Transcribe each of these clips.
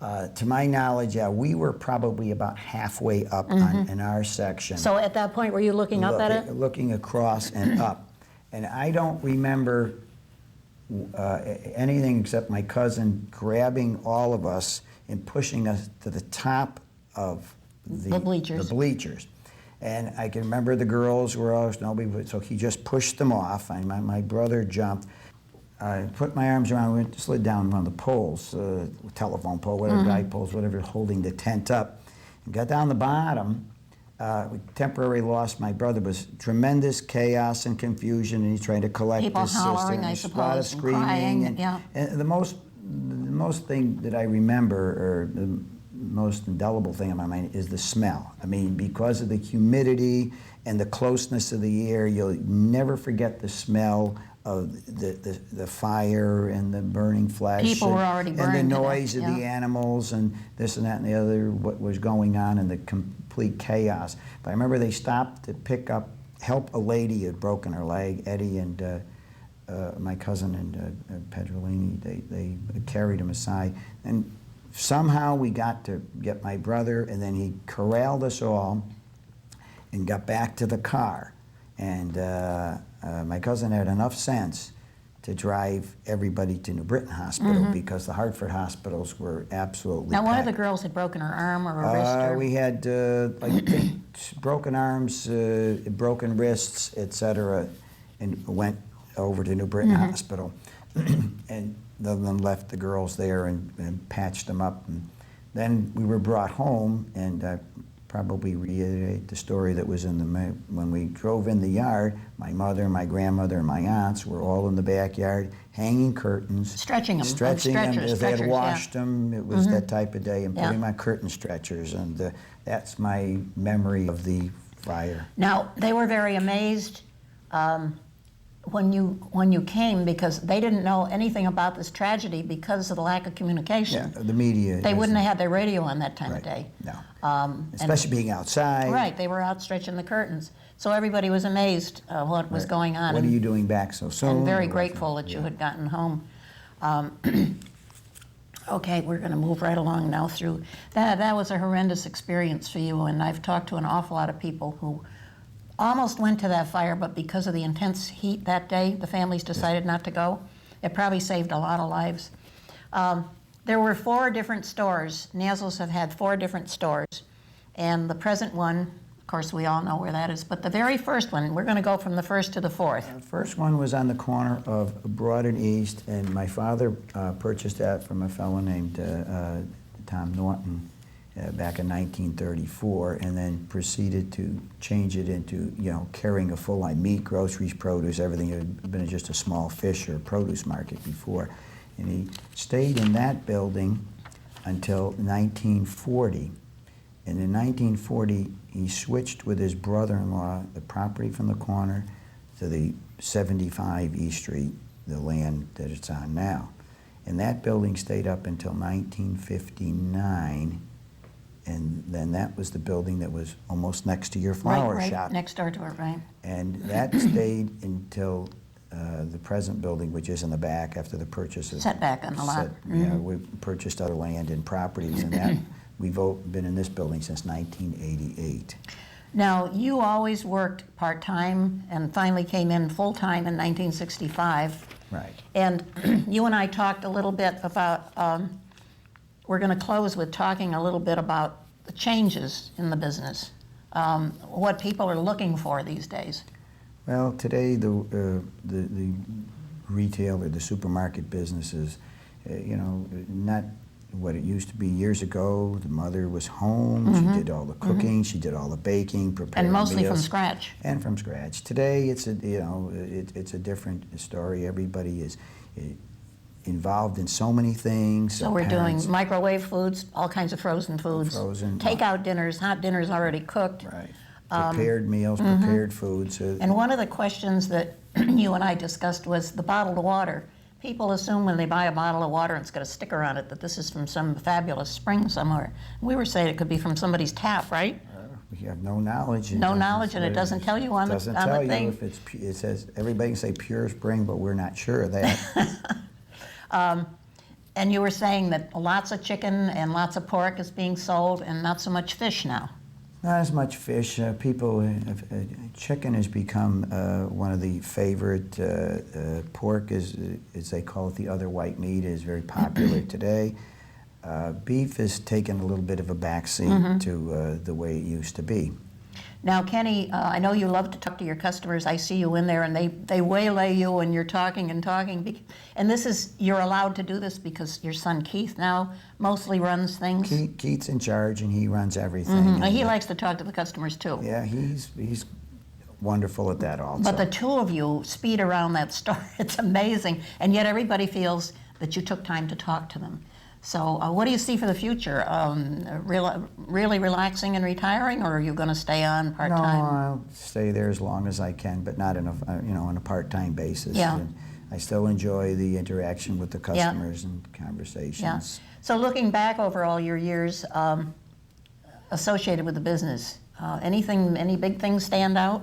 To my knowledge, yeah, we were probably about halfway up in our section. So at that point, were you looking up at it? Looking across and up. And I don't remember anything except my cousin grabbing all of us and pushing us to the top of the bleachers. And I can remember the girls were all, so he just pushed them off. My brother jumped. I put my arms around, we slid down one of the poles, telephone pole, whatever, guide poles, whatever, holding the tent up. And got down the bottom. We temporarily lost my brother. It was tremendous chaos and confusion, and he tried to collect people his hollering, sister. I suppose, a lot of screaming. crying, yeah. And the most thing that I remember, or the most indelible thing in my mind, is the smell. I mean, because of the humidity and the closeness of the air, you'll never forget the smell of the fire and the burning flesh. People were already burned. And the noise of the animals and this and that and the other, what was going on, and the complete chaos. But I remember they stopped to help a lady who had broken her leg. Eddie and my cousin and Pedrolini, they carried him aside. And somehow we got to get my brother, and then he corralled us all and got back to the car. And my cousin had enough sense to drive everybody to New Britain Hospital because the Hartford hospitals were absolutely Now, one of packed. the girls had broken her arm or a wrist? Or... We had, I think, broken arms, broken wrists, etc., and went over to New Britain Hospital and then left the girls there and patched them up. And then we were brought home, and probably reiterate the story that was in when we drove in the yard. My mother, my grandmother, and my aunts were all in the backyard, hanging curtains, stretching them, as they had washed them. It was that type of day, and putting my curtain stretchers, and that's my memory of the fire. Now, they were very amazed when you came, because they didn't know anything about this tragedy because of the lack of communication. Yeah, the media. They wouldn't have had their radio on that time of day. No. Especially being outside. Right, they were out stretching the curtains. So everybody was amazed what was going on. What are you doing back so soon? And very grateful that you had gotten home. Okay, we're going to move right along now through. That was a horrendous experience for you, and I've talked to an awful lot of people who almost went to that fire, but because of the intense heat that day, the families decided not to go. It probably saved a lot of lives. There were 4 different stores. Gnazzos have had 4 different stores, and the present one, of course, we all know where that is, but the very first one, we're going to go from the first to the fourth. The first one was on the corner of Broad and East, and my father purchased that from a fellow named Tom Norton back in 1934, and then proceeded to change it into, carrying a full line meat, groceries, produce, everything. It had been just a small fish or produce market before. And he stayed in that building until 1940. And in 1940, he switched with his brother-in-law the property from the corner to the 75 East Street, the land that it's on now. And that building stayed up until 1959. And then that was the building that was almost next to your flower shop. Right, next door to it, right. And that stayed until the present building, which is in the back after the purchase of... Set back on the lot. Yeah, we purchased other land and properties, and that we've been in this building since 1988. Now, you always worked part-time and finally came in full-time in 1965. Right. And you and I talked a little bit about... we're going to close with talking a little bit about the changes in the business, what people are looking for these days. Well, today the retail or the supermarket business is, not what it used to be years ago. The mother was home, she did all the cooking, she did all the baking, prepared and mostly meals. From scratch. And from scratch. Today, it's a it's a different story. Everybody is involved in so many things. So we're doing microwave foods, all kinds of frozen foods, takeout dinners, hot dinners already cooked. Right. Prepared meals, prepared foods. And one of the questions that you and I discussed was the bottled water. People assume when they buy a bottle of water and it's got a sticker on it that this is from some fabulous spring somewhere. We were saying it could be from somebody's tap, right? We have no knowledge. No knowledge, and it doesn't tell you on the thing. It doesn't tell you if it says, everybody can say pure spring, but we're not sure of that. And you were saying that lots of chicken and lots of pork is being sold and not so much fish now. Not as much fish. Chicken has become one of the favorite. Pork is, as they call it, the other white meat, is very popular today. Beef has taken a little bit of a backseat to the way it used to be. Now, Kenny, I know you love to talk to your customers. I see you in there, and they waylay you, and you're talking and talking. And this is, you're allowed to do this because your son Keith now mostly runs things. Keith's in charge, and he runs everything. He likes to talk to the customers too. Yeah, he's wonderful at that also. But the two of you speed around that store. It's amazing, and yet everybody feels that you took time to talk to them. So what do you see for the future? Really relaxing and retiring, or are you going to stay on part-time? No, I'll stay there as long as I can, but not on a part-time basis. Yeah. And I still enjoy the interaction with the customers and conversations. Yeah. So looking back over all your years associated with the business, any big things stand out?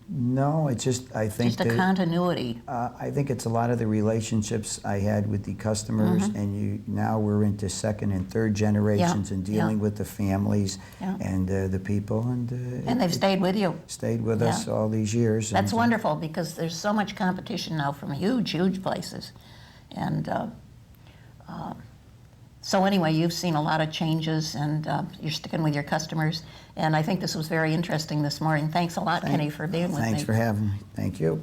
No, it's just, I think Just a continuity. I think it's a lot of the relationships I had with the customers, and now we're into second and third generations and dealing with the families and the people, and they've stayed with you. Stayed with us all these years. That's wonderful, because there's so much competition now from huge places. And so anyway, you've seen a lot of changes, and you're sticking with your customers. And I think this was very interesting this morning. Thanks a lot, Kenny, for being with me. Thanks for having me. Thank you.